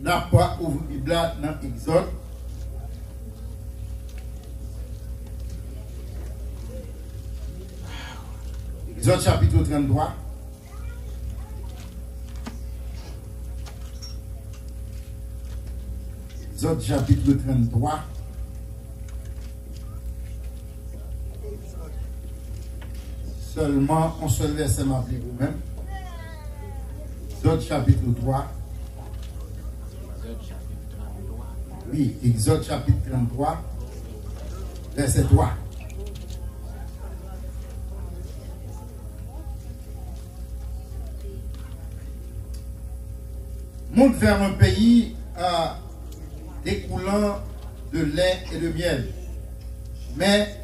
n'a pas ouvert la Bible dans Exode. Exode chapitre 33. Exode chapitre 33. Seulement, on seul verset m'appelez vous-même. Exode chapitre 3. Oui, Exode chapitre 33, verset 3. Monte vers un pays découlant de lait et de miel, mais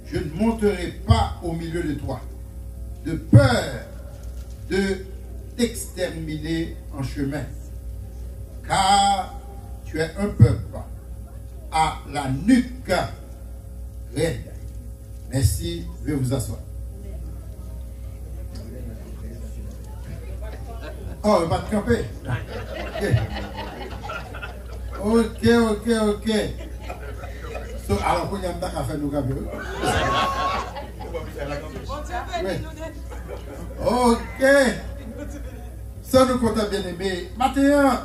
je ne monterai pas au milieu de toi, de peur de t'exterminer en chemin, car tu es un peuple à la nuque raide. Merci, je vais vous asseoir. Oh, il va te camper. Ok. So, alors, quand il y a un temps à faire nous camper. Ok. Ça nous compte bien aimé. Maintenant,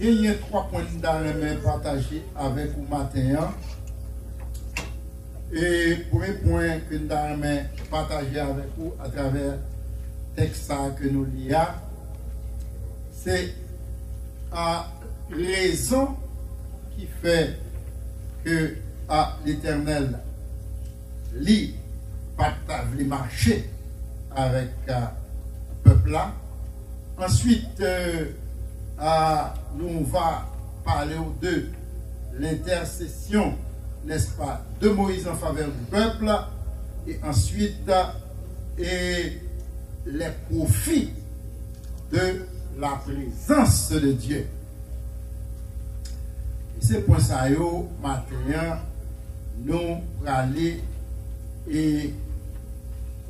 il y a 3 points dans les mains partagés avec vous matin. Et premier point que nous avons partagé avec vous à travers le texte que nous lisons, c'est la raison qui fait que l'Éternel lit pas marcher avec le peuple là. Ensuite, nous va parler de l'intercession, n'est-ce pas, de Moïse en faveur du peuple, et ensuite et les profits de la présence de Dieu. Et c'est pour ça que maintenant nous allons aller et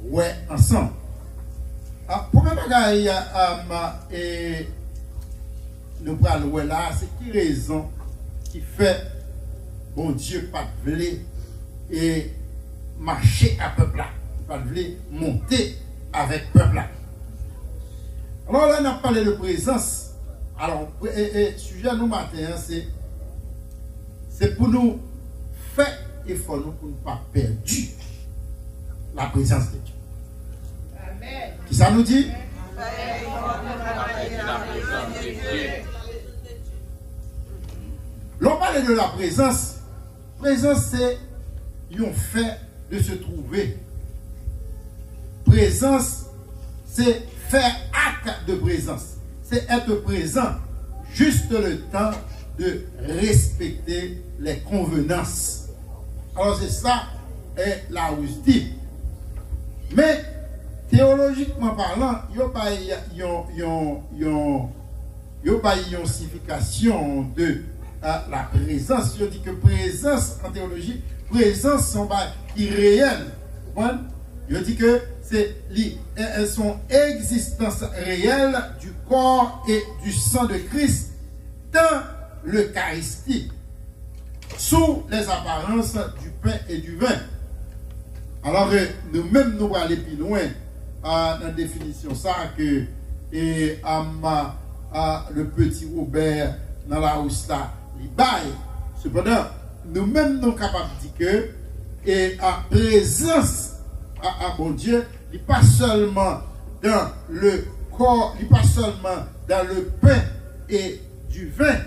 ouais ensemble. Pourquoi nous parlons là, c'est qui raison qui fait bon Dieu pas de et marcher à peuple là, pas de monter avec peuple là. Alors là, on a parlé de présence. Alors, sujet nous matin, c'est pour nous faire effort nous pour ne pas perdre la présence de Dieu. Amen. Qui ça nous dit? L'on parle de la présence. Présence, c'est un fait de se trouver. Présence, c'est faire acte de présence. C'est être présent juste le temps de respecter les convenances. Alors c'est ça, et la dit. Mais théologiquement parlant, il n'y a pas une signification de la présence. Je dis que présence en théologie, présence sont irréelles. Je dis que c'est son existence réelle du corps et du sang de Christ dans l'Eucharistie, sous les apparences du pain et du vin. Alors, nous-mêmes, nous allons aller plus loin dans la définition ça que le petit Robert dans la hausse là, il baille. Cependant, nous-mêmes, nous sommes capables de dire que la présence à bon Dieu, il n'est pas seulement dans le corps, il n'est pas seulement dans le pain et du vin,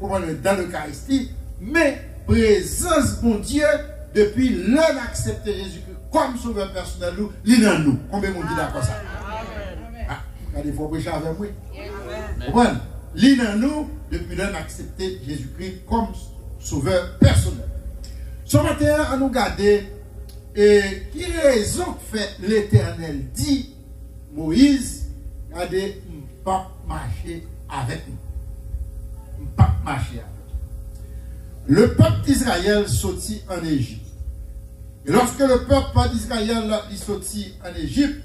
dans l'Eucharistie, mais présence bon Dieu depuis l'homme accepté Jésus-Christ comme sauveur personnel, il est dans nous. Combien de monde dit d'accord ça? Regardez, il faut prêcher avec moi. Amen. Il est dans nous depuis l'homme accepté Jésus-Christ comme sauveur personnel. Ce matin, on nous garder et qui raison fait l'Éternel dit Moïse, regardez, pas marcher avec nous. Pas marcher avec nous. Le peuple d'Israël sortit en Égypte. Et lorsque le peuple d'Israël est sorti en Égypte,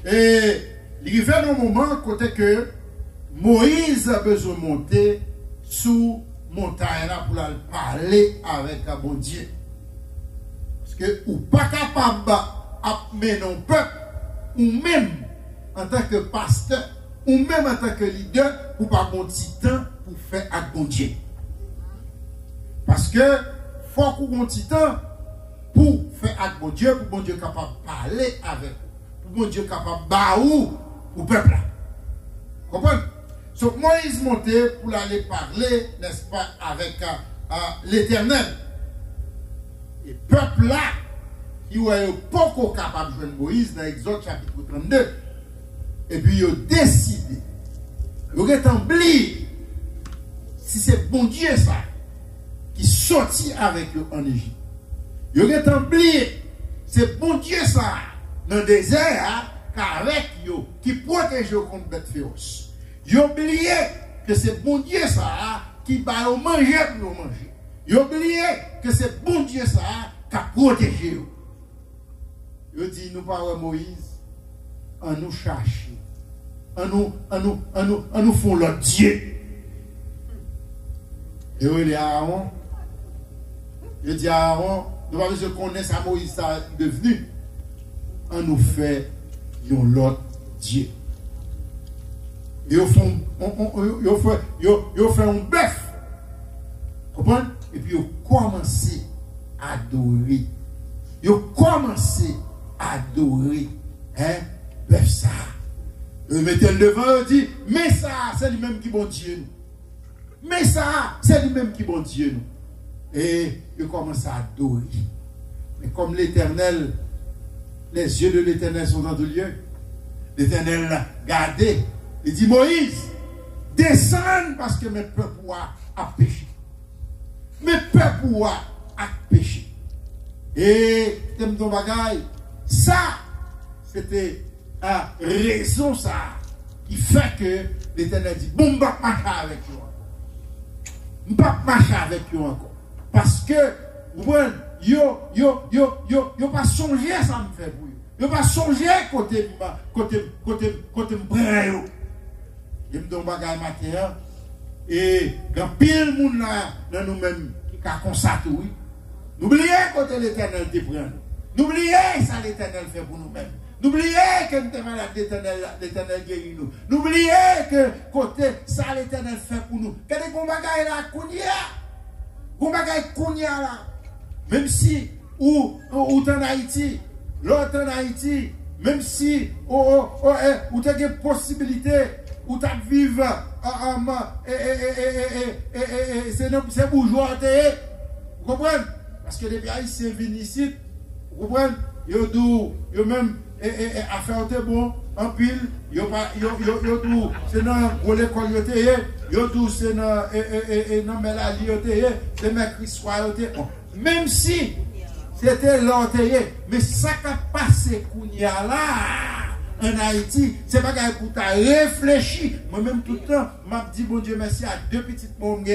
et il arrive un moment côté que Moïse a besoin de monter sous montagne là pour aller parler avec un bon Dieu. Parce que ou pas capable de mener un peuple, ou même en tant que pasteur, ou même en tant que leader, pour pas bon petit temps pour faire avec bon Dieu. Parce que faut qu'on ait un petit temps pour faire avec bon Dieu, pour bon Dieu capable de parler avec vous, pour bon Dieu capable de baou au peuple. Comprenez? Donc Moïse montait pour aller parler, n'est-ce pas, avec l'Éternel. Et peuple là, qui n'est pas capable de jouer Moïse dans Exode chapitre 32. Et puis ils ont décidé, ils ont oublié si c'est bon Dieu ça, qui sortit avec eux en Égypte. Ils ont oublié, c'est bon Dieu ça, dans le désert, qu'avec eux, qui protège contre bête féroce. Ils ont oublié que c'est bon Dieu ça, qui va manger pour manger. Ils ont oublié que c'est bon Dieu ça, qui a protégé eux. Ils ont dit, nous parlons Moïse, en nous chercher, en nous font l'autre Dieu. Et il dit à Aaron, il dit à Aaron, nous allons se connaître à Moïse, ça est devenu, on nous fait l'autre Dieu. Ils font un bœuf. Comprenez? Et puis ils commencent à adorer. Ils commencent à adorer. Bœuf ça. Ils mettent le devant et disent, mais ça, c'est lui-même qui bon Dieu nous. Mais ça, c'est lui-même qui bon Dieu nous. Et ils commencent à adorer. Mais comme l'Éternel, les yeux de l'Éternel sont dans tous lieux, l'Éternel l'a gardé. Il dit, Moïse, descends parce que mes peuples ont péché. Mes peuples ont péché. Et, t'aimes ton bagage, ça, c'était la raison ça, qui fait que l'Éternel dit, bon, je ne vais pas marcher avec vous encore. Je ne vais pas marcher avec vous encore. Parce que, vous voyez, yo pas songer ça me fait pour vous. Yo pas songer côté me prendre. Je me donne bagage matin et quand pile monde là dans nous-mêmes qui a constaté oui. N'oubliez côté l'Éternel te prend. N'oubliez ça l'Éternel fait pour nous-mêmes. N'oubliez que nous sommes malades, l'Éternel guérit nous. N'oubliez que côté ça l'Éternel fait pour nous. Quel est le bagage là kounia là. Même si ou en Haïti, l'autre en Haïti, même si ou tu as une possibilité ou tu vivre c'est bourgeois, vous comprenez? Parce que les Haïtiens viennent ici, vous comprenez? Ils même affaire te bon en pile, yo tout c'est dans l'école yo tout c'est dans Melali yo c'est mercredi soir yo même si c'était l'orteillé, mais ça qui a passé kounya là en Haïti, c'est pas pour ta réfléchi. Moi-même tout le temps, m'a dit bon Dieu merci à deux petites mondes.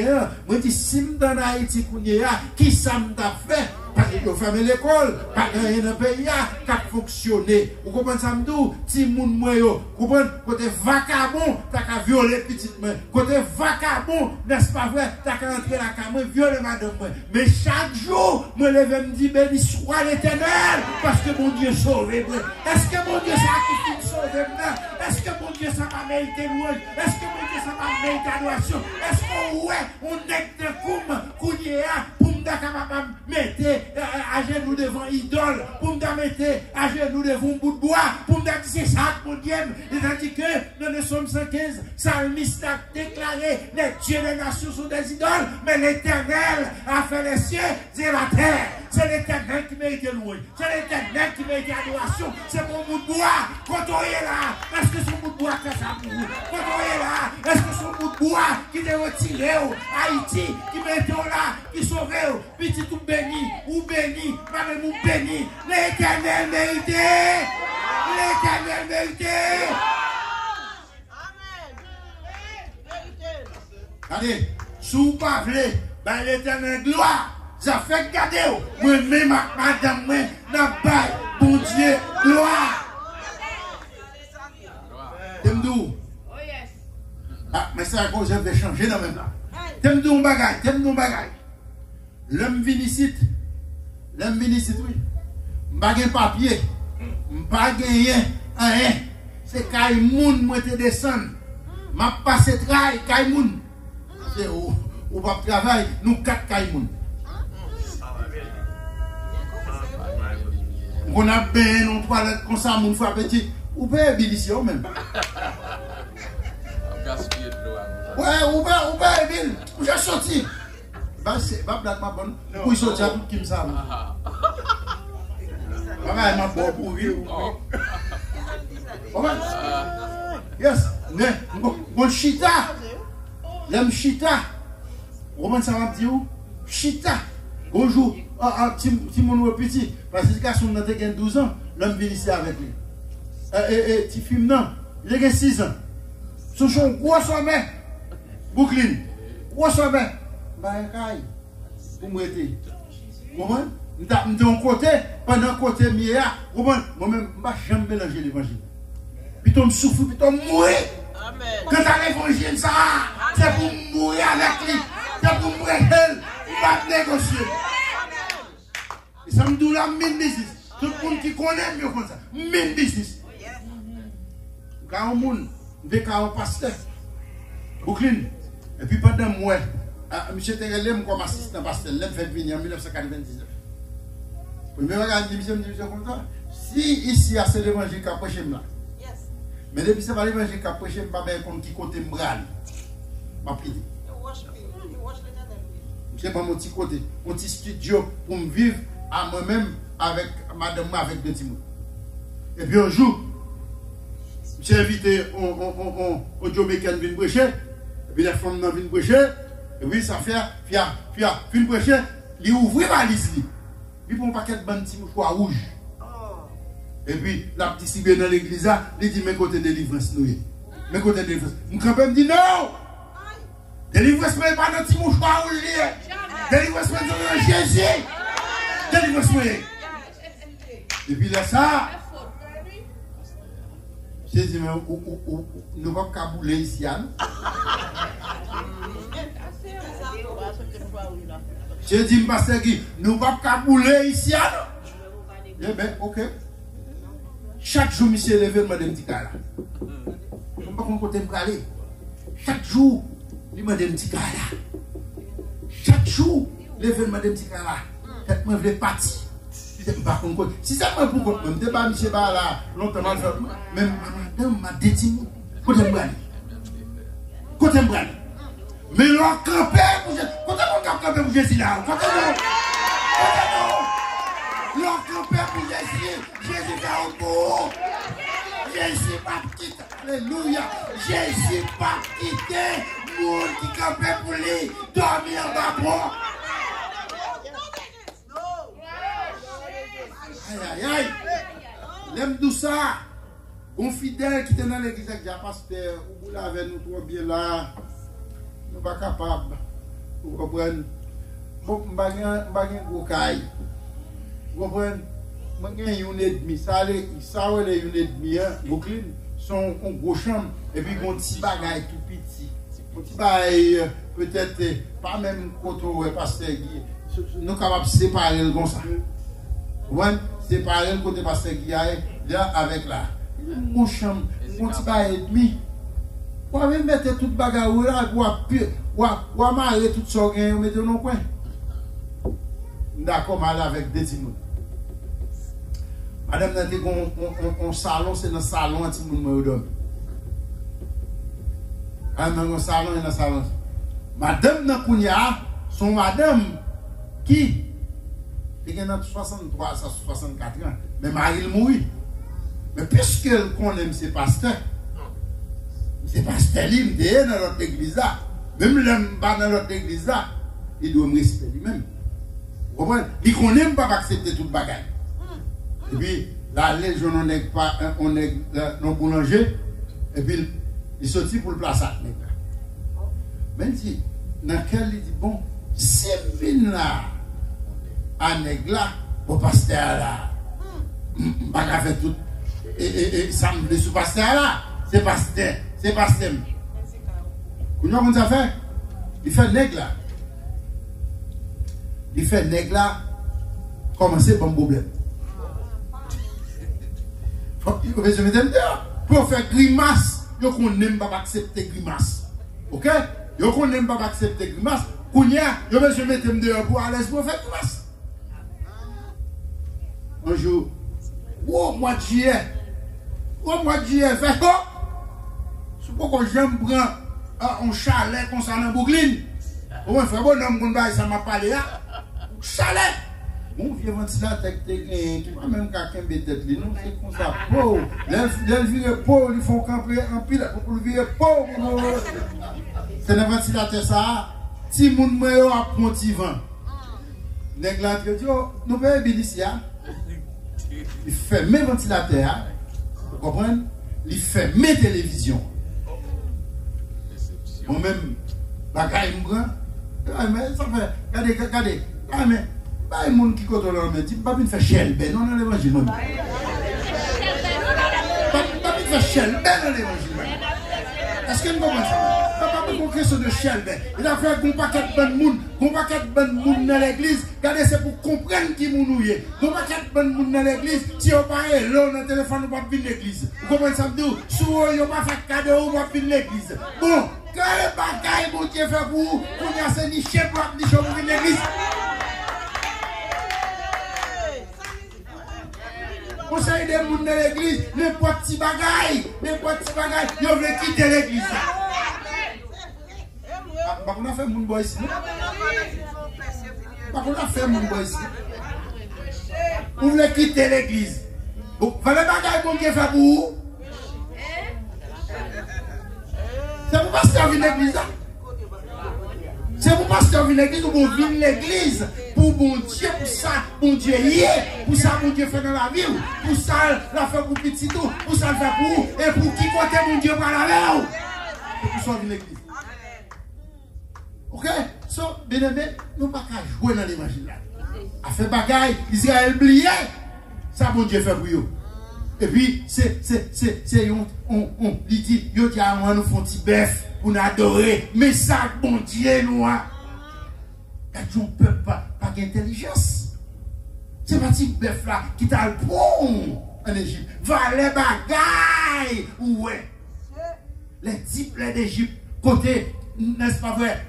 Moi dis si m'dan en Haïti kounya, qui ça m'a fait? Parce que fermé l'école, pas rien dans le pays qui a fonctionné. Vous comprenez ça m'dou? Ti moun moi yo, comprenez côté vacabon, t'as qu'à violer petite main. Côté vacabon, n'est-ce pas vrai? T'as qu'à entrer la caméra, violer madame moi. Mais chaque jour, me lever me dit béni soit l'Éternel parce que mon Dieu sauve. Est-ce que mon Dieu ça qui sauve? Est-ce que mon Dieu ça va mériter louange? Est-ce que mon Dieu ça va mériter adoration? Est-ce qu'on on est de kounya pour me mettre à genoux devant idole, pour me mettre à genoux devant un bout de bois, pour me dire c'est ça mon Dieu. C'est-à-dire que dans le psaume 115, Psalmiste a déclaré les dieux des nations sont des idoles, mais l'Éternel a fait les cieux et la terre. C'est l'Éternel qui mérite louange. C'est l'Éternel qui mérite adoration. C'est mon bout de bois. Quand on est là, est-ce que son bout de bois fait ça pour vous? Quand on est là, est-ce que son bout de bois qui est retiré Haïti, qui met là, qui sauve, petit tout béni, ou béni, madame ou béni. L'Éternel mérite. L'Éternel mérite. Allez, sous pas vle, ben l'Éternel gloire. Ça fait garder, moi-même, madame, moi, n'a pas, bon Dieu, gloire. mais ça cause de changer dans même là. T'aimes de bagage. L'homme vinicite, oui. M'bagay papier, m'bagay rien. C'est Kaimoun, moi te descendre. M'a passé travail, Kaimoun. C'est ou pas travail, nous 4 Kaimoun. On a bien, on toilette comme ça, mon frère petit. Ou bien ébilition même. Ouais, ou bien ébil. Ou j'ai sorti. C'est pas blague ma bonne. Pour y sortir tout qui me savent. Maman, elle m'a pas pour vivre. Yes, bon chita. L'aime chita. Comment ça va dire? Chita. Bonjour. Si mon petit, parce que ce garçon a 12 ans, l'homme vient ici avec lui. Et tu filmes non, il a 6 ans. Ce sont gros sommet. Brooklyn. Gros sommet. Bah, pour moi, comment? Nous sommes côté, pendant côté mia, moi-même, je n'ai jamais mélangé l'évangile. Puis tu me souffres, puis tu mourir. Quand tu as l'évangile, ça, c'est pour mourir avec lui. C'est pour mourir avec elle. Il va négocier. Et ça me dit la main business. Tout le monde qui connaît mieux comme ça. Main business. Quand on monde, dès qu'on pasteur, Brooklyn, et puis pendant moi, M. Terrelem comme assistant pasteur, il fait venir en 1999. Premier regard, il me dit comme ça. Si ici, c'est l'évangile qui a prêché là. Mais depuis que c'est pas l'évangile qui a prêché, je ne sais pas bien qui côté m'bral. Je vais prier. Je pas mon petit côté, mon petit studio pour me vivre à moi-même avec madame, avec deux petits mots. Et puis un jour, j'ai invité au Joe Mekan vient prêcher, et puis la femme vient prêcher, et puis ça fait, vient prêcher, il ouvre la valise, il prend un paquet de petits mouchoirs rouges. Et puis la petite cibée dans l'église, il dit, mes côtés de délivrance, nous. Mes côtés de délivrance. Mon grand-père me dit, non! Délivrance, mais pas dans petit mouchoir rouge. Délivrance, mais dans Jésus. Délivrance, mais. Et puis là, ça. J'ai dit, mais nous ne pouvons pas bouler ici. J'ai dit, pasteur Guy, nous ne pouvons pas bouler ici. Eh bien, ok. Chaque jour, monsieur levé, il m'a dit un petit cas là. Je ne sais pas comment côté me caler. Chaque jour, il m'a dit un petit cas là. Chaque jour, levé, il m'a dit un petit cas là. Peut-être que je voulais partir. Si ça m'a pour contre, je ne sais pas, monsieur là, longtemps, même madame m'a dit, côté me caler. Côté me caler. Mais l'on campé, côté mon campé pour Jésus là. Côté non. L'on campé pour Jésus. Jésus est au bout. Jésus pas quitté. Alléluia. Jésus pas quitté. Monde qui campait pour lui. Dormir d'abord. Aïe, aïe, aïe. L'aime tout ça. Un fidèle qui était dans l'église avec un pasteur. Vous l'avez nous trop bien là. Nous ne sommes pas capables. Vous comprenez? Bon, je ne suis pas gros caille. Vous comprenez? Je suis un ennemi. Ça, c'est un ennemi. Brooklyn, sont en gros chambre. Et puis, un petit bagage tout petit. Un petit bagage, peut-être, pas même quand on est pasteur Guy. Nous sommes capables de séparer comme ça. Vous comprenez? Séparer le côté pasteur Guy là avec là. Mon chambre, un petit bagage et demi. Vous avez mettre tout bagage là, vous amarrer tout ça, vous mettez dans le coin. D'accord, mal avec des petits. Madame n'a dit qu'on salon, c'est dans le salon, un petit monde me dans le salon, et dans le salon. Madame n'a pas son madame qui est dans 63 à 64 ans, mais Marie mourit. Mais puisque qu'on aime ses pasteurs, c'est pasteur lui, il est dans notre église là. Même l'homme pas dans notre église là, il doit me respecter lui-même. Vous comprenez? Il ne connaît pas accepter tout le bagage. Et puis, la légion, on est dans le boulanger, et puis, il sortit pour le placer. Même si, dans lequel il dit, bon, c'est vin là, à nègre là, au pasteur là, pas faire tout, et ça me dit, ce pasteur là, c'est pasteur. Comment ça fait? Il fait nègre là. Il fait nègre là. Commencer par un problème. Pour faire grimace, vous n'aimez pas accepter grimace. Ok? Vous n'aimez pas accepter grimace. Kounia, vous me mettez dehors pour aller pour faire grimace. Un jour, au mois de juillet, fait quoi? C'est pourquoi j'aime prendre un chalet comme ça dans Brooklyn. Au moins, frère, bon, ça m'a parlé là. Chalet! Mon vieux ventilateur qui va même quelqu'un de tête, non, c'est comme ça. Pauvre. Les vieux pauvres, ils font camper en pile pour le vieux pauvre. C'est un ventilateur ça. Si mon meilleur a motivant. Nèg la dit, nous payons ici. Il fait mes ventilateurs. Vous comprenez? Il fait mes télévisions. Moi-même, bagaille me mais ça fait, regardez. Ah, mais, pas les gens qui côtoient leur main, pas de faire chelben, non, dans l'évangile. Pas de faire chelben dans l'évangile. Est-ce que nous comprenons ça? Pas de question de chelben. Il a fait un paquet de bonnes moun dans l'église. Regardez, c'est pour comprendre qui nous y est. Un paquet de bonnes moun dans l'église. Si on parle, là, dans le téléphone, on va venir l'église. Vous comprenez ça? Si on n'a pas fait cadeau, on va venir l'église. Bon, quand les bagailles, mon Dieu fait pour vous, on a ces nichés pour venir l'église. Conseil des gens dans l'église, n'importe qui bagaille, ils veulent quitter l'église. On a fait mon boy ici. On a fait mon boy ici. Vous voulez quitter l'église. Vous voulez bagaille pour Dieu faire pour vous. C'est pour pasteur venir l'église. C'est pour pasteur venir l'église ou pour venir l'église. Pour bon Dieu, pour ça, bon Dieu y est, pour ça, bon Dieu fait dans la vie, pour ça, la fait pour petit tout, pour ça, le fait pour vous, et pour qui côté mon Dieu par la mer. C'est pour ça, l'église. Ok? So, bien aimé, nous ne pouvons pas jouer dans l'évangile. A fait bagaille, Israël oublié, ça, bon Dieu fait pour vous. Et puis, on dit, yo dit à moi, nous font petit bœuf pour nous adorer, mais ça, bon Dieu, nous, on ne peut pas d'intelligence. C'est pas petit bœuf là qui t'a le bon en Égypte. Va les bagailles. Ouais. Les types d'Égypte, côté, n'est-ce pas vrai?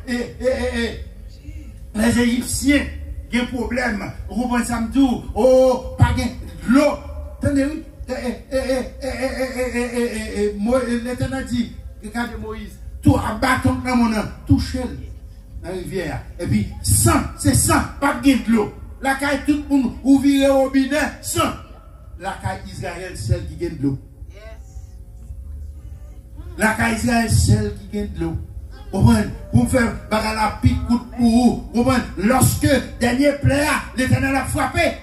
Les Égyptiens, il y a un problème. Rouben Samdou, oh, pas de l'eau. Attendez, l'Éternel dit, regardez Moïse, tout à bâton dans mon âme, touchez la rivière. Et puis, sang, c'est sang, pas de l'eau. La caille, tout le monde, ouvrir au robinet, sang. La caille Israël, celle qui gagne de l'eau. La caille Israël, celle qui gagne de l'eau. Pour faire la pique coup de pour lorsque dernier pléa, l'Éternel a frappé.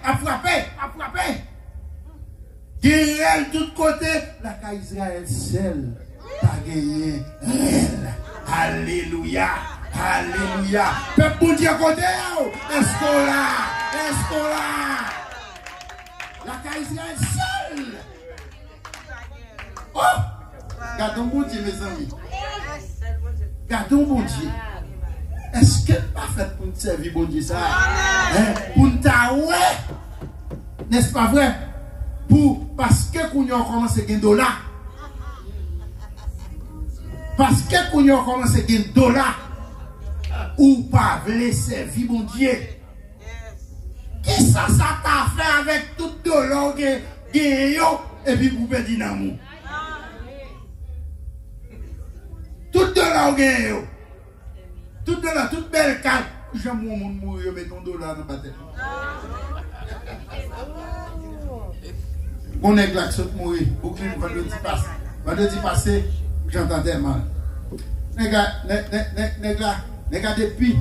Guerre de tout côté, la caille Israël, celle pas gagné réel. Alléluia. Alléluia. Peuple bon Dieu côté, est-ce qu'on là? La caille Israël seule. Oh! Gardons bon Dieu, mes amis. Gardons bon Dieu. Est-ce qu'elle pas fait pour nous servir bon Dieu ça? Pour nous taouer? N'est-ce pas vrai? Parce que nous avons commencé à gagner $. Parce que nous avons commencé à gagner $. Ou pas voulez servir mon Dieu. Qui ça t'a fait avec tout $, et puis vous perdez l'amour? Tout $, tout $, toute belle carte. J'aime mon monde mourir, mais ton $, dans ma tête. On est là qui saute mourir. Brooklyn, vendredi passé, j'entendais mal. Les gars, depuis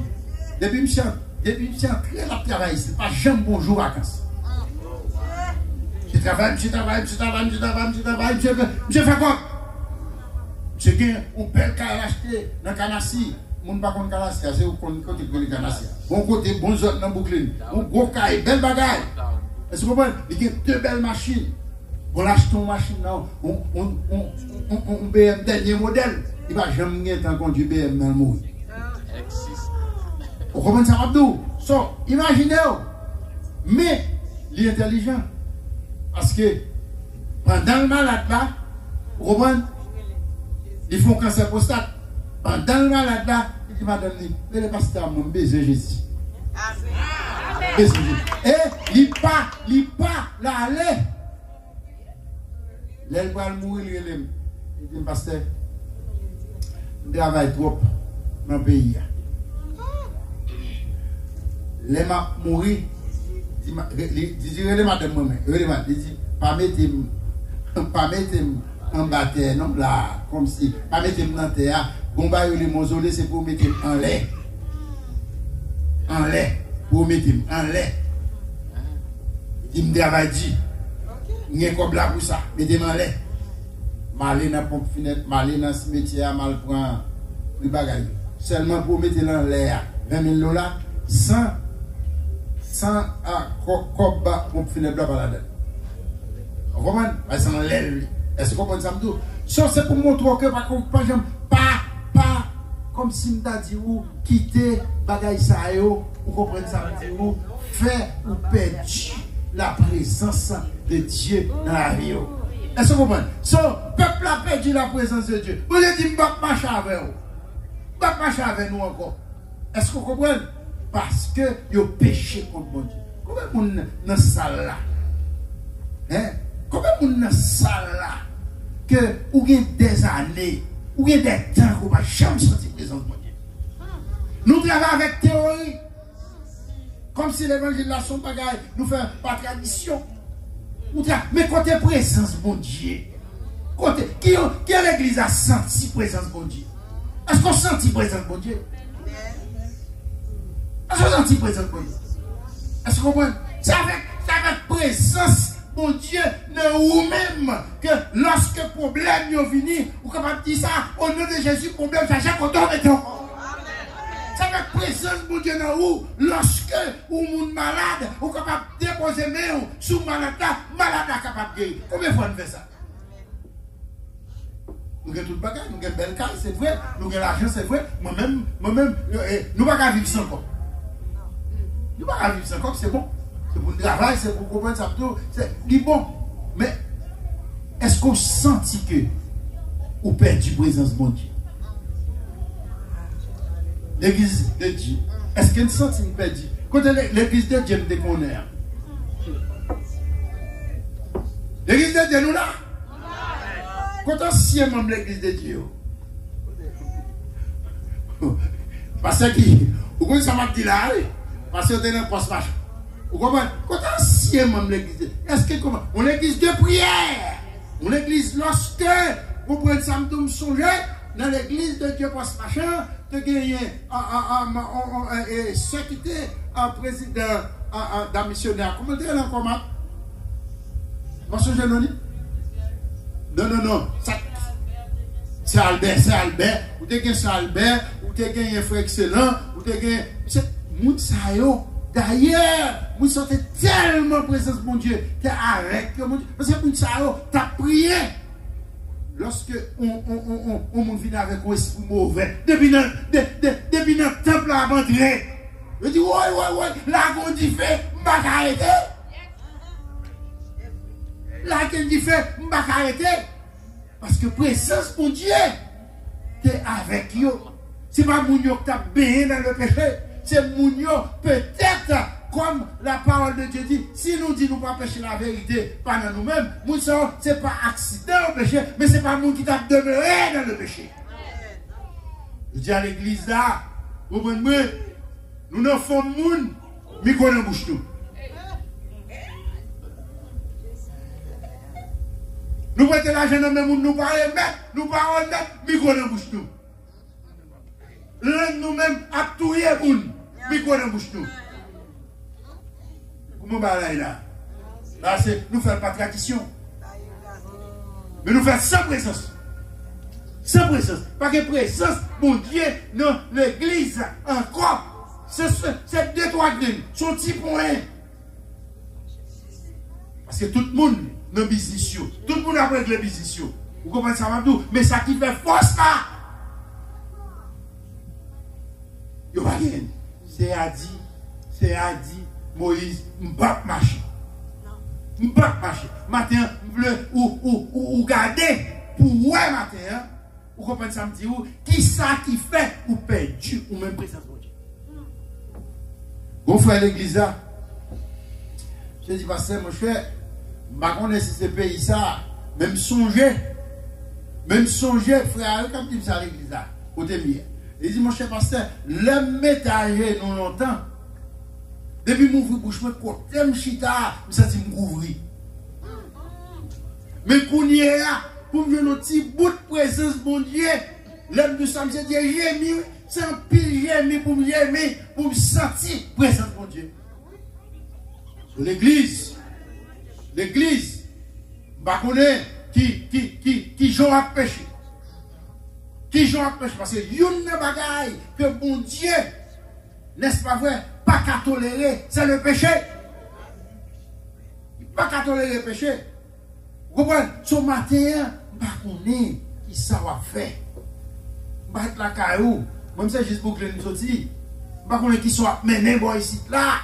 je suis entré dans le travail, c'est pas jamais bonjour vacances. Je travaille, je fais quoi? Je gagne un bel cas acheté dans le Canassi. Mon pas contre Canassi, c'est au côté de Canassi. Bon côté, bon zone dans Brooklyn. Bon gros caille, belle bagaille. Est-ce que vous comprenez? Il y a deux belles machines. On achète une machine, on BM dernier modèle. il va jamais tant conduire BM dans le monde. Vous comprenez ça, Abdou? So, imaginez-vous. Mais, il est intelligent. Parce que, pendant le malade là, vous comprenez? Ils font cancer prostate. Pendant le malade là, il dit, madame, le pasteur, mon baiser Jésus. Amen. Et, il pas là, allez. L'elle va mourir, il dit, pasteur, je travaille trop dans le pays. Les m'a mourir, dit madame moi-même, il dit, pas mettre en bataille, non, là, comme si, pas mettre en terre, bon, bah, les mausolées, c'est pour mettre en lait. En lait, pour mettre en lait. Il me travaille dit, il y a comme là pour ça, mettez en lait. Malé dans la pompe fenêtre, malé dans ce métier, mal prend le bagage. Seulement pour mettre en lait, $20,000, sans cob pompe fenêtre là par la dette. Vous comprenez? C'est en lait, lui. Est-ce que vous comprenez ça? Ça, c'est pour montrer que pas comme si on a dit ou quitter bagage ça yo, vous comprenez ça? Ou faire ou perdre la présence de Dieu dans la vie. Est-ce que vous comprenez? So, peuple a perdu la présence de Dieu. Vous avez dit, je ne vais pas marcher avec vous. Je ne vais pas marcher avec nous encore. Est-ce que vous comprenez? Parce que vous avez péché contre mon Dieu. Combien de monde dans la salle là? Hein? Combien de monde dans la salle là? Que vous avez des années, vous avez des temps que vous ne pouvez jamais sentir la présence de mon Dieu. Nous travaillons avec théorie. Comme si l'évangile là son bagage nous fait par tradition. Mais côté présence, mon Dieu. Côté, qui a l'église a senti présence, mon Dieu? Est-ce qu'on senti présence, mon Dieu? Est-ce qu'on senti présence, mon Dieu? Est-ce qu'on comprend? C'est avec présence, mon Dieu, de vous-même, que lorsque le problème est venu, vous êtes capable de dire ça, au nom de Jésus, le problème, ça j'ai content de toi. C'est avec présence, mon Dieu, dans vous, lorsque vous êtes malade, vous êtes capable de déposer main sur le malade, malade est capable de guérir. Combien de fois on fait ça? Nous avons tout le bagage, nous avons une belle carte, c'est vrai, nous avons l'argent, c'est vrai. Moi-même, nous ne pouvons pas vivre sans quoi. Nous ne pouvons pas vivre sans quoi, c'est bon. C'est pour le travail, c'est pour comprendre ça, c'est bon. Mais est-ce qu'on sent que vous perdez la présence de mon Dieu? L'église de Dieu. Est-ce qu'elle sent une perdue? Quand l'église de Dieu me déconne. L'église de Dieu nous là. Quand on s'y membre de l'église de Dieu. Parce que, vous comprenez ça m'a dit là, parce que vous êtes dans le post-match. Vous comprenez? Quand on s'y membre de l'église de Dieu. Est-ce que comment? On église de prière. On église lorsque vous prenez ça, me songer dans l'église de Dieu post-machin. De gagner ce qui était un président d'un missionnaire. Comment dire là, comment? Monsieur Genoni? Non. C'est Albert. Vous avez gagné Albert, vous avez gagné un frère excellent, vous avez gagné. Moutsayo. D'ailleurs, vous sentez tellement présence de mon Dieu. Tu es avec mon Dieu. Parce que Moutsayo, tu as prié. Lorsque on vient avec un esprit mauvais, depuis dans le temple à rentrer, je dis, ouais, là qu'on dit fait, je ne vais pas arrêter. Là qu'on dit fait, je ne vais pas arrêter. Parce que présence, mon Dieu, tu es avec eux. Ce n'est pas mon Dieu qui t'a baigné dans le péché. C'est mon Dieu, peut-être, comme la parole de Dieu dit, si nous disons nous pas pécher la vérité, pas dans nous-mêmes, ce n'est pas accident au péché, mais ce n'est pas nous qui t'a demeuré dans le péché. Je dis à l'église là, vous comprenez, nous ne faisons pas de monde, mais qu'on ne bouge tout. Nous mettons l'argent dans le monde, nous ne parlons pas, nous parlons pas, mais qu'on ne bouge tout. Nous-mêmes, à tout le monde, mais qu'on ne bouge tout. Comment là? Là, c'est nous faire pas tradition. Mais nous faire sans présence. Sans présence. Pas que présence, mon Dieu, dans l'église, encore. C'est 2-3 graines. Son petit point. Parce que tout le monde dans le business. Tout le monde a pris le business. Vous comprenez ça, Mabdou? Mais ça qui fait force là, gain. C'est à dit, Moïse, m'pas marcher. M'pas marcher. Matin, ou garder pour ouais matin, ou comprenez ça me dit, qui ça qui fait ou perdu ou même présence de Dieu. Bon frère l'église là, je dis pasteur mon cher, je connais si ce pays ça, même songer frère, comme tu dis ça à l'église là, côté bien. Il dit mon cher pasteur, le métager non longtemps. Depuis mon ouvrir bouche, côté m'chita, me senti m'ouvrir. Mais qu'on y est là, pour me donner un petit bout de présence mon Dieu, l'homme de Sam c'est Dieu gémi, c'est un pile gémi pour me gémir, pour me sentir présence mon Dieu. L'église, bah connaît qui joue à pécher. Qui joue à pécher parce que une bagaille que bon Dieu, n'est-ce pas vrai, pas qu'à tolérer, c'est le péché. Pas qu'à tolérer le péché. Vous comprenez? Ce matin, bah connaît qui ça va faire. Bah être la caillou, même si juste pour que nous sortir. Bah connaît qui soit mené bon ici là.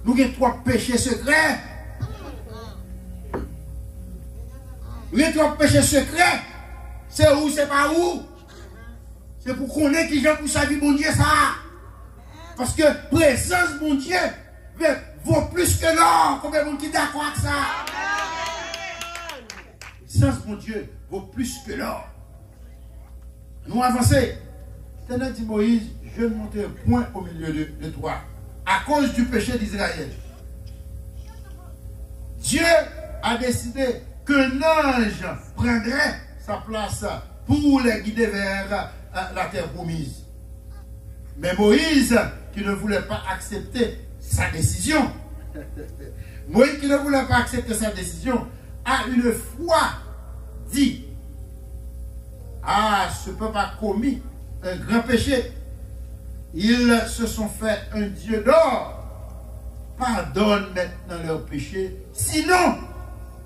Nous avons trois péchés secrets. Nous avons trois péchés secrets. C'est où, c'est pas où. C'est pour qu'on ait qui j'ai pour sa vie, mon Dieu, ça. Parce que présence, mon Dieu, vaut plus que l'or. Combien de monde qui est d'accord avec ça? Présence, mon Dieu, vaut plus que l'or. Nous avançons. L'Éternel dit Moïse, je vais monter un point au milieu de toi. À cause du péché d'Israël. Dieu a décidé qu'un ange prendrait sa place pour les guider vers la terre promise. Mais Moïse, qui ne voulait pas accepter sa décision, Moïse qui ne voulait pas accepter sa décision, a une fois dit, ah, ce peuple a commis un grand péché. Ils se sont fait un Dieu d'or. Pardonne maintenant leurs péchés. Sinon,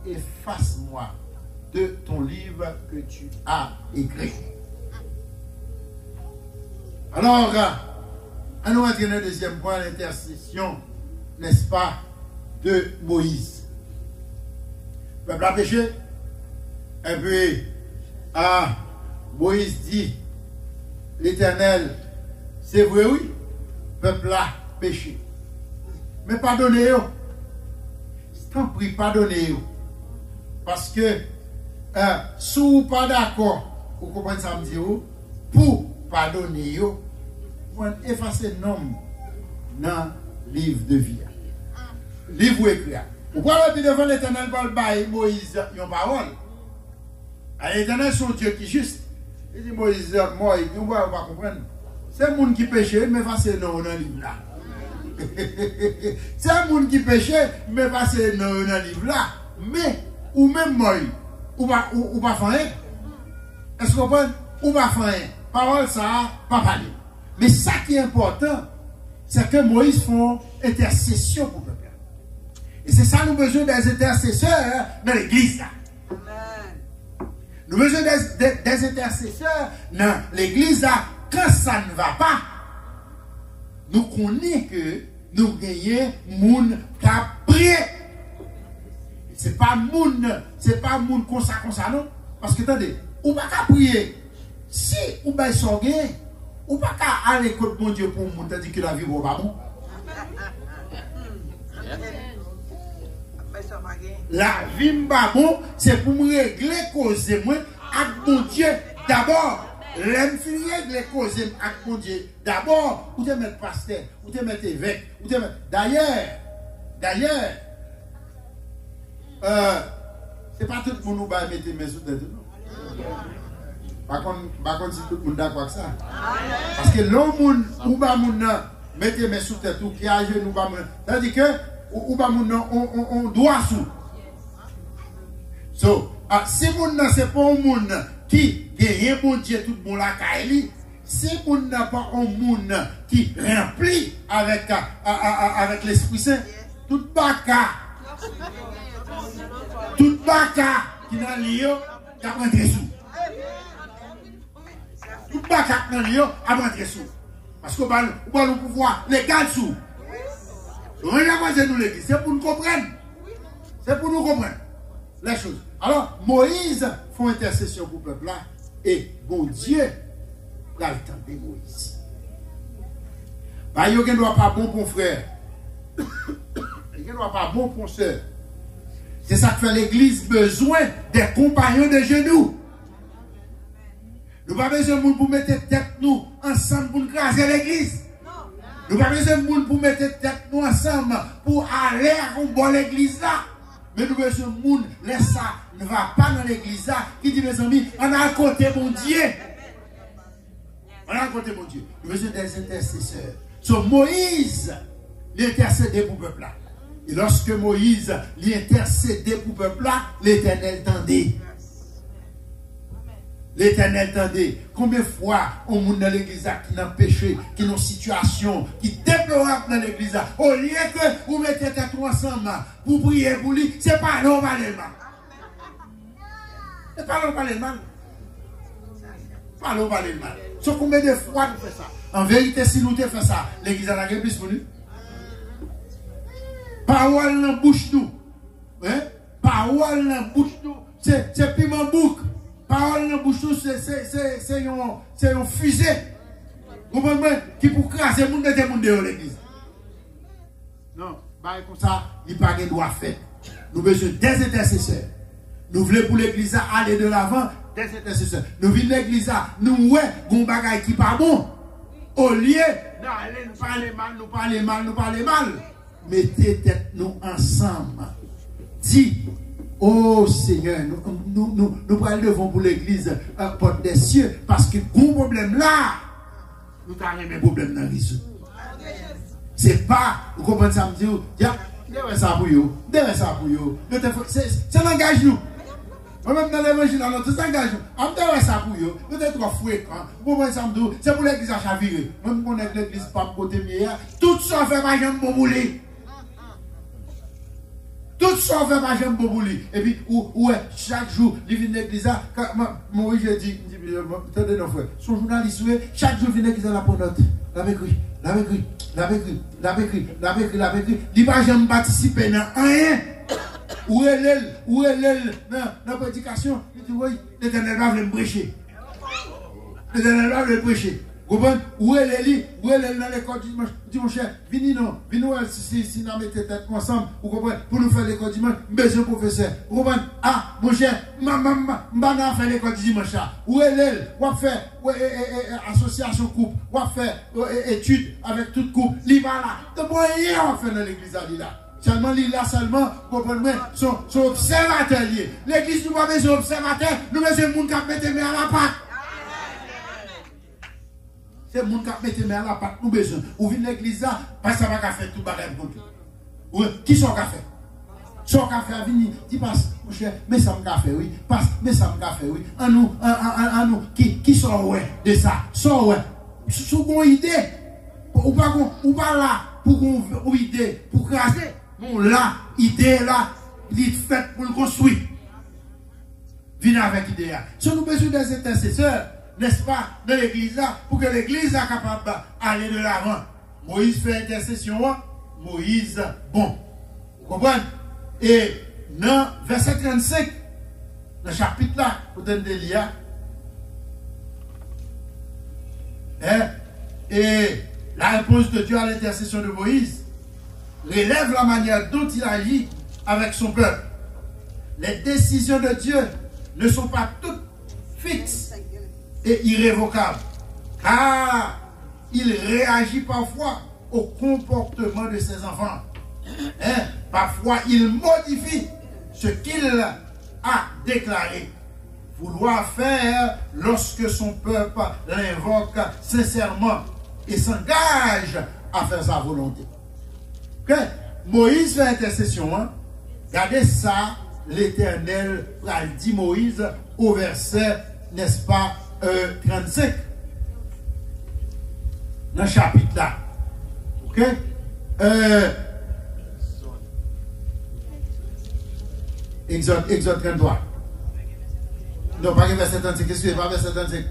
efface-moi de ton livre que tu as écrit. Alors, on va entrer dans le deuxième point, l'intercession, n'est-ce pas, de Moïse. Le peuple a péché. Et puis, Moïse dit, l'Éternel, c'est vrai, oui, le peuple a péché. Mais pardonnez-vous. Tant pis, pardonnez-vous. Parce que, si vous n'êtes pas d'accord, vous comprenez ça me dire, pour pardonner-vous, vous effacez le nom dans le livre de vie. Livre écrit. Pourquoi vous devant l'Éternel par Moïse une parole? L'Éternel, son Dieu qui est juste. Il dit Moïse, moi, on va comprendre. C'est le monde qui péche, mais passez dans le livre là. C'est le monde qui péche, mais passez dans le livre là. Mais, ou même moi, ou pas faire. Est-ce que vous comprenez? Ou pas faire. Parole ça, pas parler. Mais ça qui est important, c'est que Moïse font intercession pour le peuple. Et c'est ça, nous avons besoin des intercesseurs dans l'église là. Nous avons besoin des intercesseurs dans l'église là. Quand ça ne va pas, nous connaissons que nous gagnons moun qui a prié. C'est pas moun comme ça non. Parce que attendez, ou pas qu'à prier. Si ou pas sorguer, ou pas qu'à aller contre mon Dieu pour moun tandis que la vie va pas bon. La vie va bon, c'est pour me régler cause moi avec mon Dieu d'abord. L'aime finir les causes avec mon Dieu. D'abord, vous te mettre pasteur, vous te mettre évêque, vous te mettre. D'ailleurs, c'est pas tout le monde qui va mettre mes sous tête. Par contre, si tout le monde d'accord avec ça. Parce que l'homme ou va mettre mes sous tête ou qui a genoux, c'est-à-dire que ou va on doit sous. So, si mon c'est pas un monde qui gagne mon Dieu tout le monde la caille, si on n'a pas un monde qui remplit avec l'Esprit Saint, tout baka qui n'a lieu à prendre sous. Tout baka qui n'a lieu à prendre sous. Parce qu'on va nous pouvoir légal sous. Regardez nous l'église, c'est pour nous comprendre. C'est pour nous comprendre les choses. Alors, Moïse fait intercession pour le peuple là. Et bon Dieu, va le temps de Moïse. Bah, il ne doit pas bon pour frère. Il ne doit pas bon pour soeur. C'est ça que fait l'église besoin des compagnons de genoux. Nous n'avons pas besoin de monde pour mettre tête nous ensemble pour craser l'église. Nous n'avons pas besoin de monde pour mettre tête nous ensemble pour aller à bon l'église là. Mais nous avons besoin de monde, laisse ça, ne va pas dans l'église là, qui dit mes amis, on a un côté mon Dieu. On a un côté mon Dieu. Nous avons besoin des intercesseurs. So Moïse, l'intercédé pour le peuple là. Et lorsque Moïse l'intercédé pour le peuple là, l'Éternel tendait. L'Éternel tendait. Combien de fois on monte dans l'église qui n'a péché, qui n'a situation, qui déplorable dans l'église, au lieu que vous mettez tête ensemble pour prier pour lui, c'est pas normalement. C'est pas normalement. Pas normalement. Sauf combien de fois nous faisons ça. En vérité, si nous faisons ça, l'église a la plus pour nous. Parole dans la bouche nous. Parole dans la bouche nous. C'est piment bouc. Parole dans la bouche nous, c'est un fusée. Vous comprenez? Qui pour craser le monde de monde de l'église. Non, comme ça, il n'y a pas de droit fait. Nous avons besoin des intercesseurs. Nous voulons pour l'église aller de l'avant, des intercesseurs. Nous venons de l'église, nous ouais, bon bagage qui pas bon. Au lieu d'aller nous parler mal. Mettez tête nous ensemble. Dis, oh Seigneur, nous parlons devant pour l'église, porte des cieux, parce que bon problème là, nous avons un problème dans l'issue. C'est pas, vous comprenez ça, me dire, devez ça pour vous, c'est l'engagement nous. Même dans l'évangile, nous s'engageons. On devrait ça pour vous. Nous sommes trop fréquents. Vous comprenez ça, c'est pour l'église à chavirer. Même qu'on est l'église pas côté meilleur, tout ça fait ma jambe pour bouler. Tout ça fait ma jambe pour bouler. Et puis, ouais, chaque jour, il vient de l'église. Moi, je dis, attendez, non, frère, son journaliste, chaque jour, il vient de l'église à pour note. L'avait écrit. Il va jamais participer dans rien. Où est elle dans la prédication? Il dit, oui, l'Éternel va le prêcher. L'Éternel va le prêcher. Où est elle dans l'école dimanche? Il dit, mon cher, venez si nous mettons tête ensemble, pour nous faire l'école dimanche, besoin professeur. Vous comprenez? Ah, mon cher, maman fait l'école dimanche. Où est elle? On va faire association couple, on va faire études avec toute couple. Il va là. De bon, on va faire dans l'église là. Seulement, seulement, comprenez, son observateur lié. L'église, nous avons besoin d'observateurs, nous avons besoin de monde qui mette les mains à la patte. C'est le monde qui mette les mains à la patte, nous avons besoin. Ou vient l'église là, parce que ça va faire tout le bagage pour nous. Qui sont café? Son café a venu, dit passe, mon cher, mais ça me café, oui. Passe, mais ça me café, oui. En nous, qui sont ouais de ça? Sont ouais. Sous une idée, ou pas là, pour une idée, pour craser. Bon, là, idée là, il est fait pour le construire. Venez avec l'idée. Si nous avons besoin des intercesseurs, n'est-ce pas, dans l'église là, pour que l'église soit capable d'aller de l'avant. Moïse fait intercession, Moïse, bon. Vous comprenez? Et dans verset 35, dans le chapitre là, pour donner des liens, et la réponse de Dieu à l'intercession de Moïse relève la manière dont il agit avec son peuple. Les décisions de Dieu ne sont pas toutes fixes et irrévocables, car il réagit parfois au comportement de ses enfants. Parfois, il modifie ce qu'il a déclaré vouloir faire lorsque son peuple l'invoque sincèrement et s'engage à faire sa volonté. Moïse fait intercession. Regardez ça, l'Éternel dit Moïse au verset, n'est-ce pas, 35. Dans le chapitre là. Ok? Exode 33. Non, pas le verset 35, excusez, pas le verset 35.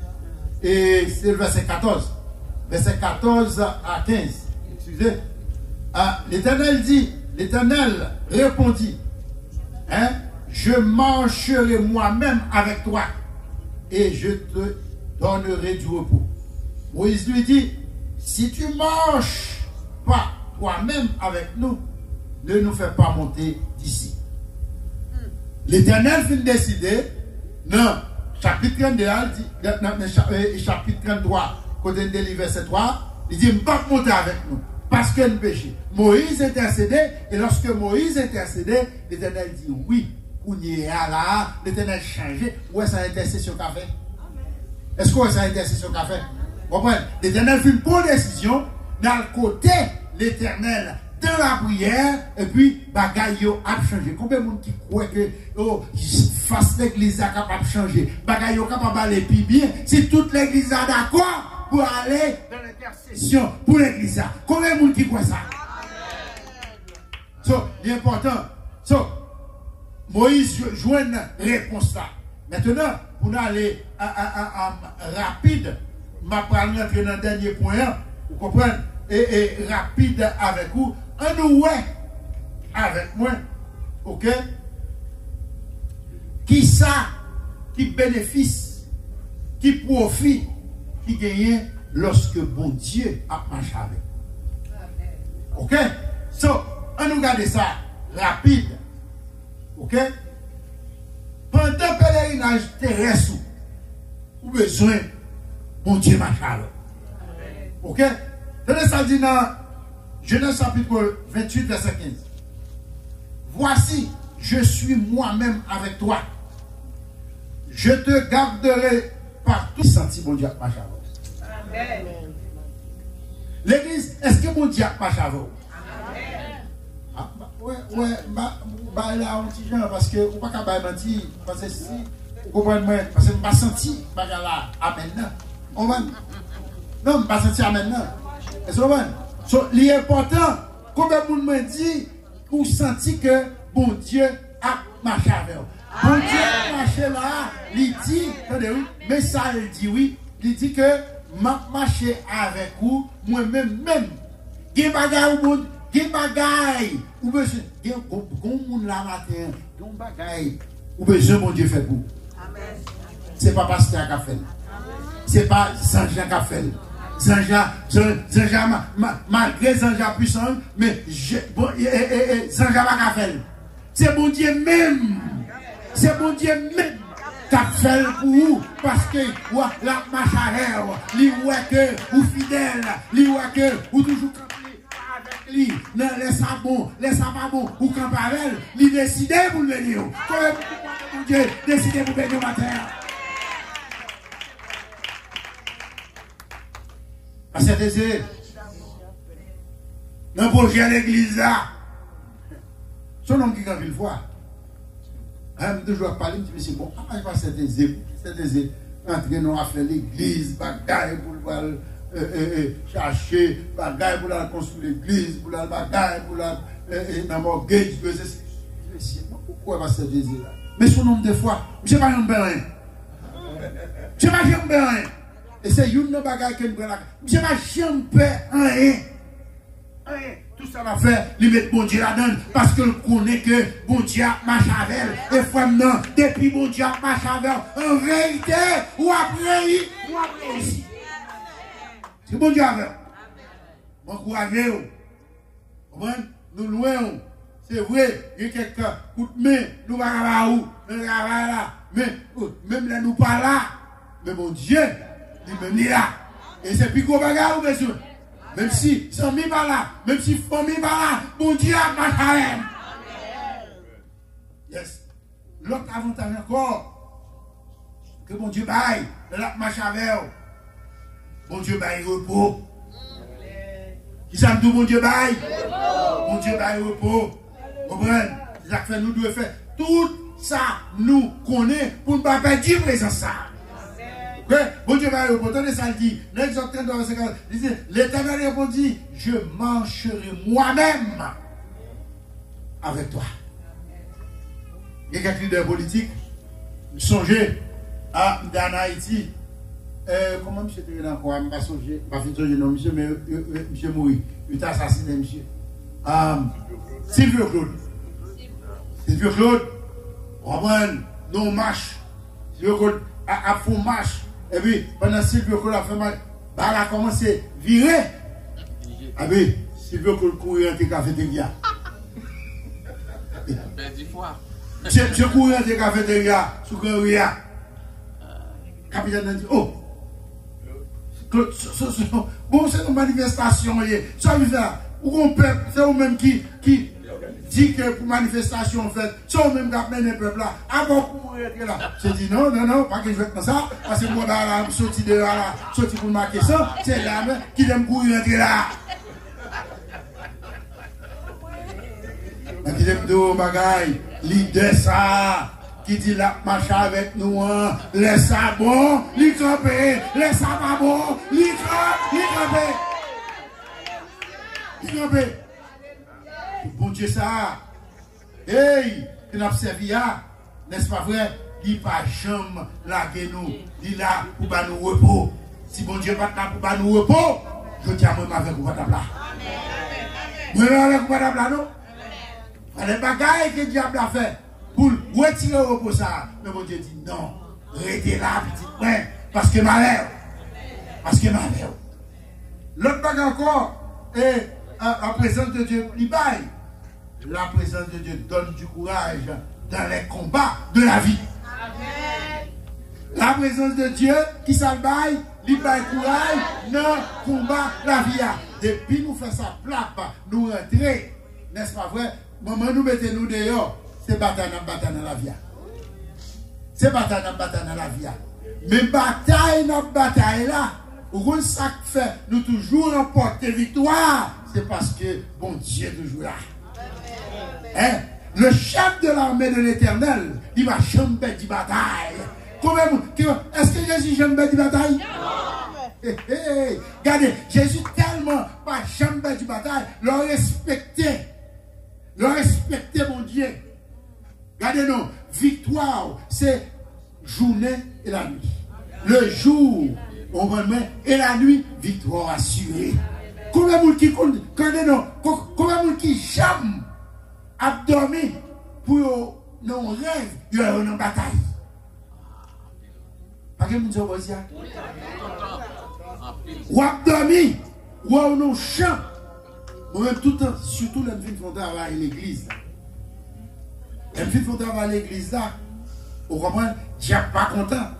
Et c'est le verset 14. verset 14 à 15. Excusez. L'Éternel dit, l'Éternel répondit, hein, je marcherai moi-même avec toi et je te donnerai du repos. Moïse lui dit, si tu marches pas toi-même avec nous, ne nous fais pas monter d'ici. L'Éternel vient décider, non, chapitre 32, chapitre 33, côté de verset 3, il dit, ne pas monter avec nous, parce que nous péchons. Moïse intercédait, et lorsque Moïse intercédait, l'Éternel dit oui, pour y là, l'Éternel changé, où est-ce intercession qu'a fait? Est-ce que c'est intercession qu'a fait? Comprenez? L'Éternel fait une bonne décision, dans le côté, l'Éternel, dans la prière, et puis, bagaille a changé. Combien de monde qui croit que, oh, face l'église a capable de changer, bagaille capable d'aller plus bien, si toute l'église a d'accord pour aller dans l'intercession pour l'église. Combien de monde qui croit ça? So, l'important, so, Moïse joue une réponse là. Maintenant, pour aller rapide, ma parole rentrer dans le dernier point, vous comprenez? Et rapide avec vous, un nous avec moi, ok? Qui ça, qui bénéficie, qui profite, qui gagne lorsque bon Dieu a marché avec. Ok? So, on nous regarde ça rapide, ok? Pendant le pèlerinage terrestre, vous avez besoin bon Dieu marche avec. Ok? Tenez ça dit dans Genèse chapitre 28, verset 15. Voici, je suis moi-même avec toi. Je te garderai partout. Senti bon Dieu marche avec. Amen. L'église, est-ce que bon Dieu marche avec vous? Ouais, bah là, on dit parce que vous ne pouvez pas mentir, parce que si, vous comprenez, parce que je ne pas senti, bah là, amen. On va. Non, je ne pas senti amen. Est-ce que vous comprenez? L'important, combien de monde me dit, vous sentez que bon Dieu a marché avec vous. Bon Dieu a marché là, il dit, attendez, oui, mais ça, il dit oui, il dit que m'a marché avec vous, moi-même, Gen bagay, ou besoin, gen moun la matin, gen bagay, ou besoin mon Dieu fait pour. C'est pas pasteur qui a fait. C'est pas Saint-Jean qui a fait. Saint-Jean, malgré Saint-Jean puissant, mais Saint-Jean pas fait. C'est mon Dieu même. C'est mon Dieu même qui a fait pour vous. Parce que la marche à l'air, li ouais que vous fidèle, li ouais que vous toujours li, non, laisse ça bon, laisse ça pas bon, ou quand pareil, li décide pour venir. Comment vous Dieu décide pour venir au matin? Parce que c'est dans le projet de l'église là, son nom qui a vu le voir. Je toujours parler, je me dis, bon, comment il va c'est entrer dans l'affaire de l'église, bagaille pour le chercher, bagaille pour la construire l'église, pour la bagaille, pour la dans mon gage, pourquoi va se dire là? Mais son nombre de fois, je ne sais pas rien. Je ne sais pas rien. Et c'est une bagaille qui me là. Je ne sais pas rien. Tout ça va faire, lui mettre bon Dieu là-dedans, parce que connaît que bon Dieu marche avec elle. Et femme non, depuis bon Dieu marche avec elle, en vérité, ou après ici. C'est bon Dieu avec. Bon courage, nous louons. C'est vrai, il y a quelques coups de main, nous ne sommes pas où, nous là. Mais même là, nous pas là. Mais mon Dieu, il est là. Et c'est plus gros bagarre, monsieur. Même si sans mi pas là, même si famille pas là, mon Dieu a marché. Yes. L'autre avantage encore, que mon Dieu baille, la marche avec. Mon Dieu baille repos. Qui ça me dit mon Dieu baille? Mon Dieu baille repos. Comprenez? C'est ça que nous devons faire. Tout ça, nous connaissons pour ne pas perdre du présence ça. Bon Dieu va répondre, attendez ça, il dit, l'Éternel répondit, je marcherai moi-même avec toi. Il y a quelques leaders politiques, songez à en Haïti, comment monsieur était encore, je ne pas songer, pas fin songer, non, monsieur, mais monsieur mourit. Il t'a assassiné, monsieur. Sylvio Claude. Sylvio Claude, non marche. Sylvio Claude a fait marche. Et puis, pendant Sylvio Claude a fait marche, elle a commencé à virer. Ah oui, Sylvio Claude courait dans la cafétéria. Je courais dans la cafétéria, sous Grand Ria. Capitaine a dit, oh, bon, c'est une manifestation. Ça veut dire, c'est eux-mêmes qui dit que pour manifestation, en fait, c'est eux-mêmes qui amènent le peuple là. Avant pour mourir là. J'ai dit non, pas que je vais comme ça, parce que moi, là, je sorti de là, sorti pour marquer ça, c'est là qui aime courir là. Qui aime de bagaille, l'idée ça. Qui dit la marche avec nous, laisse ça bon, l'y camper, laisse ça pas bon, l'y camper. Bon Dieu ça, hey, il a servi à, n'est-ce pas vrai, il pas jamais laguer nous, il là pour nous repos. Si bon Dieu pas là pour nous repos, je tiens moi avec vous pas là. Moi avec vous pas là non. Les bagailles que le diable a fait. Pour retirer au repos ça. Mais mon Dieu dit non. Restez là, petit frère. Parce que malheur. L'autre bague encore est la présence de Dieu. La présence de Dieu donne du courage dans les combats de la vie. Amen. La présence de Dieu qui s'albaille, il baille courage dans le combat de la vie. Depuis nous faisons ça plat, nous rentrer. N'est-ce pas vrai? Maman nous mettez nous dehors. C'est bataille dans la vie. C'est bataille dans la vie. Mais bataille là, où ça fait nous toujours remporter victoire, c'est parce que bon Dieu est toujours là. Hein? Le chef de l'armée de l'Éternel, il va jamais de bataille. Est-ce que Jésus jamais de bataille? Non. Regardez, Jésus tellement pas jamais de bataille, le respecter mon Dieu. Regardez-nous, victoire, c'est journée et la nuit. Le jour, on va mettre, et la nuit, victoire assurée. Combien de gens qui jamais a dormi pour nos rêves, ils ont une bataille. Pas que nous avons dit. Ou a dormi, ou a un champ. Moi-même, tout le temps, surtout les filles font travail à l'église. Les filles font travail à l'église là. Vous comprenez? Je ne suis pas content.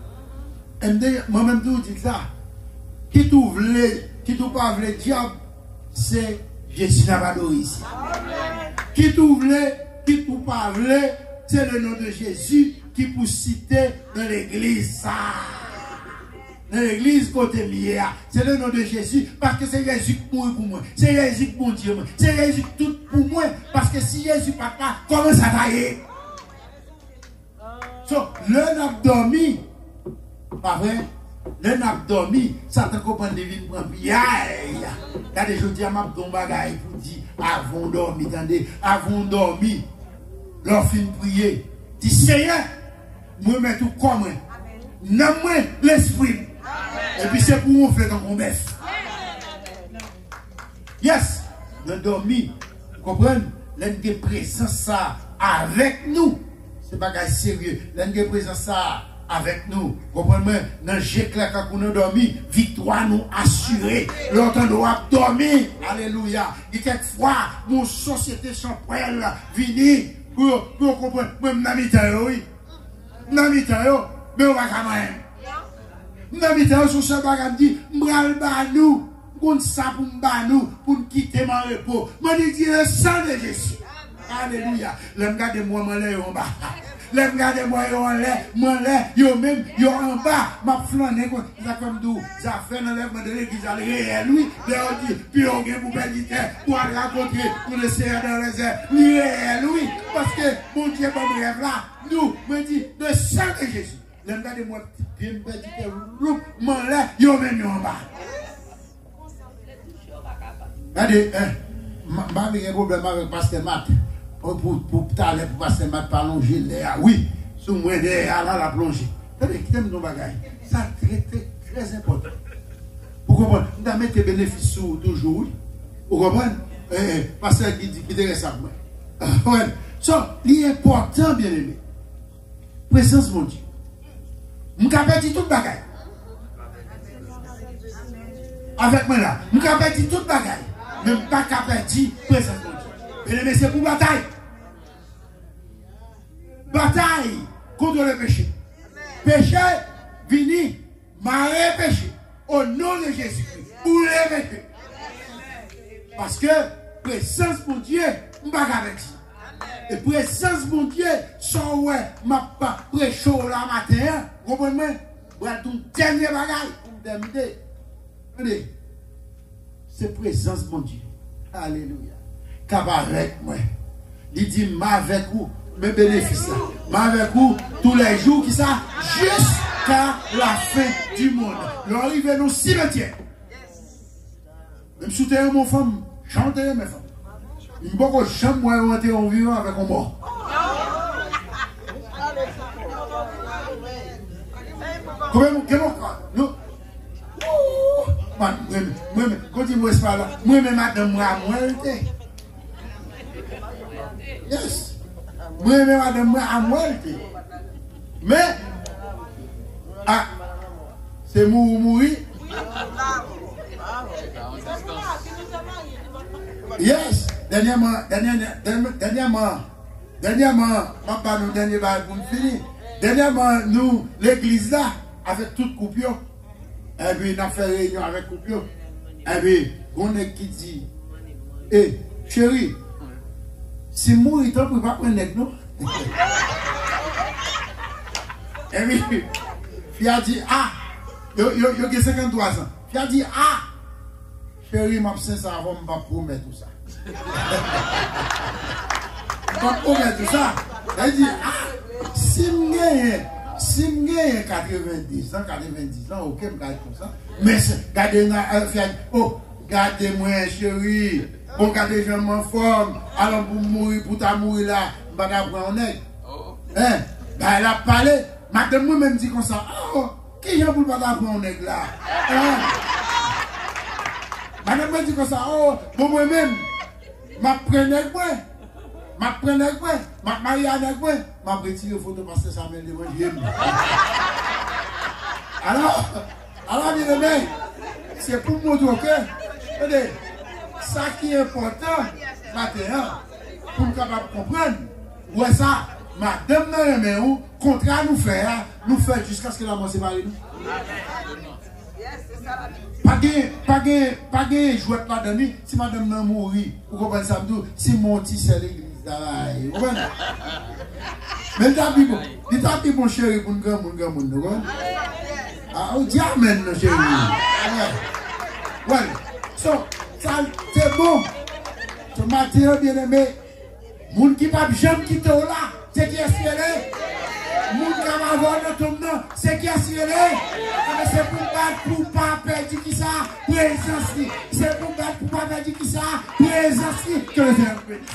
Moi-même, tout dit ça. Qui tout pas le diable, c'est Jésus Navado ici. Qui tout pas c'est le nom de Jésus qui peut citer dans l'église ça. Dans l'église côté lié, c'est le nom de Jésus parce que c'est Jésus qui mourut pour moi. C'est Jésus qui mon Dieu. C'est Jésus qui tout pour moi. Parce que si Jésus pas là, comment ça tailler? Le n'a dormi. Pas vrai? Le n'a dormi. Ça te comprend des villes pour il y a des gens qui ont dit bagaille pour dire avant dormi. Attendez, avant dormi. Leur fin prier. Dis Seigneur, moi mets tout comme moi. Nomme-moi l'esprit. Et puis c'est pour on fait dans mon bœuf. Yes, nous dormi. Vous comprenez? L'une présence ça avec nous. C'est pas gars sérieux. L'une présence ça avec nous. Vous comprenez? Dans l'éclat quand nous dormi, victoire nous assurée. L'autre nous a dormi. Alléluia. Et quelquefois, mon société champrelle vini pour comprendre. Même dans mi-temps, oui. Dans mi-temps, mais on va quand même. Dans sur ce bagage dit, m'bral ba nous, qu'on ça pour m'ba nous, pour quitter mon repos. Moi dit le sang de Jésus. Alléluia. L'homme garde moi m'en l'air en bas. L'homme garde moi en l'air, m'en l'air, yo même, yo en bas, m'a flâné ça comme d'où, ça fait l'enlèvement de l'église à réel, lui, on dit, puis on vient pour péditer, pour aller rencontrer, pour le Seigneur dans les airs, réel, oui, parce que mon Dieu, mon rêve là, nous, me dit, le sang de Jésus. L'homme garde moi, bien péditer, m'en l'air, yo même en bas. Regardez, ma vie a un problème avec Pasteur Matt. Pour t'aller pour passer ma plonger l'air. Oui, sous moi derrière là la plongée. Regardez, qui t'aime nos bagailles. Ça très très important. Vous comprenez? Nous avons mis des bénéfices toujours. Vous comprenez? Parce qu'il dit qu'il est ça. C'est important, bien aimé. Présence, mon Dieu. Nous avons dit tout le bagage. Avec moi là. Nous avons dit tout le bagage. Même pas qu'à dire présence, mon Dieu. Bien aimé, c'est pour bataille. Bataille contre le péché. Péché, vini, marrer péché. Au nom de Jésus-Christ. Pour les péchés. Parce que présence, mon Dieu, je ne vais pas avec ça. Et présence, mon Dieu, sans ouais, ma pas prêché la matin, vous comprenez? Voilà ton dernier bagage pour me terminer. Regardez, c'est présence, mon Dieu. Alléluia. Car avec moi, il dit, ma avec vous, mes bénéfices, ma avec vous, tous les jours qui ça, jusqu'à la fin du monde. L'arrivée dans le cimetière. Même si tu es mon femme, chantez mes femmes. Il ne peut pas jamais rentrer en vivant avec un mort. Comment nous quand il me parle, moi-même, madame, moi, yes. Moi-même, madame, moi, mais, ah, c'est mourir. Yes, dernièrement, dernièrement, nous, l'église là, avec toute coupure, et puis, on a fait réunion avec coupure, et puis, on est qui dit, chérie, si mourir, tu ne peux pas prendre nous. Et puis, il a dit, ah, il a 53 ans, il a dit, ah, chérie, m'a fait ça avant, je vais promettre tout ça. Je vais promettre tout ça. Il dit, ah, si je gagne 90 ans, ok, je gagne comme ça. Mais gardez-moi, chérie. Bon, gardez je m'en forme. Alors, pour mourir, pour ta mourir là, je vais t'apprendre en aide. Ben, elle a parlé. Madame, moi-même dit comme ça. Oh, qui j'ai pour pas t'apprendre en aide là? Madame me dit comme ça, oh, bon moi-même, ma prenne avec moi, ma mariée avec moi, ma retiré photo parce que ça m'a dit, moi j'aime. Alors, bien aimé, c'est pour moi que, ça qui est important, maintenant, pour nous capable de comprendre, ouais ça, madame n'a aimé où, contrat nous fait jusqu'à ce que la mort sépare nous. Pas de jouet là-dedans, si madame n'a mouru, vous comprenez ça, si mon petit c'est l'église, vous comprenez? Mais il t'a dit, mon chéri, pour nous grand monde, ah, on dit amen, mon chéri. Ouais, ça, c'est bon. Ce matin, bien aimé, moun qui va jamais quitter là, c'est qui est cielé. Moun qui va avoir le tournant, c'est qui est cielé. C'est pour battre, pour pas perdre qui ça, présence. C'est pour battre, pour pas perdre qui ça, présence. Que le Seigneur bénisse.